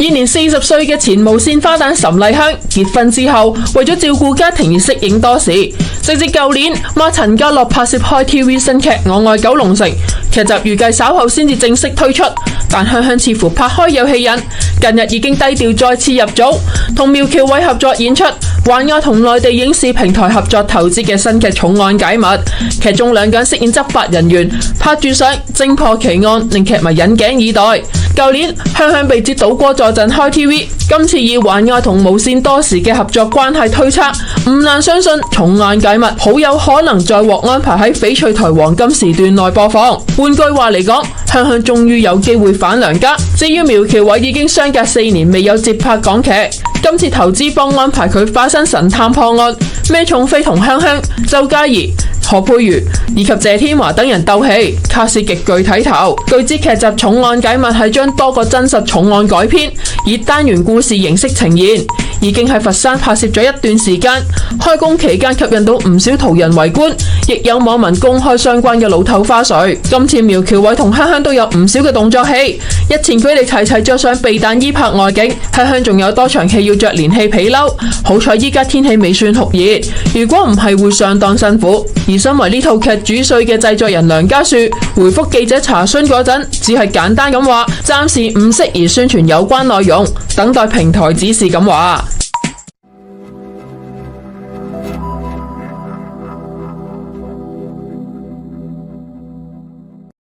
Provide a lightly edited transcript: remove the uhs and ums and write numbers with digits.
現年40歲嘅前無線花旦岑麗香結婚之後，為咗照顧家庭而息影多時，直至舊年孖陳家樂拍攝開 TV 新劇《我愛九龍城》，劇集預計稍後先至正式推出，但香香似乎拍開有戲癮，近日已經低調再次入組，同苗僑偉合作演出，還有同內地影視平台合作投資嘅新劇《重案解密》，劇中兩個人飾演執法人員，拍住上偵破奇案，令劇迷引頸以待。舊年香香被指倒戈助陣開 TV， 今次以還愛同無線多時嘅合作關係推測，唔難相信《重案解密》好有可能再獲安排喺翡翠台黃金時段內播放。換句話嚟講，香香終於有機會返娘家。至於苗僑偉已經相隔4年未有接拍港劇，今次投資幫安排佢化身神探破案，咩重飛同香香、周嘉怡、何佩瑜以及謝天華等人鬥戲，卡士極具睇頭。據知劇集《重案解密》係將多個真實重案改編，以單元故事形式呈現，已經喺佛山拍攝咗一段時間。開工期間吸引到唔少途人圍觀，亦有網民公開相關嘅老頭花絮。今次苗僑偉同香香都有唔少嘅動作戲，日前佢哋齊齊着上避彈衣拍外景，香香仲有多場戲要着連氣皮褸。好彩依家天氣未算酷熱，如果唔係會相當辛苦。而身為呢套劇主帥嘅製作人梁家樹回覆記者查詢嗰陣，只係簡單咁話，暫時唔適宜宣傳有關內容，等待平台指示咁話。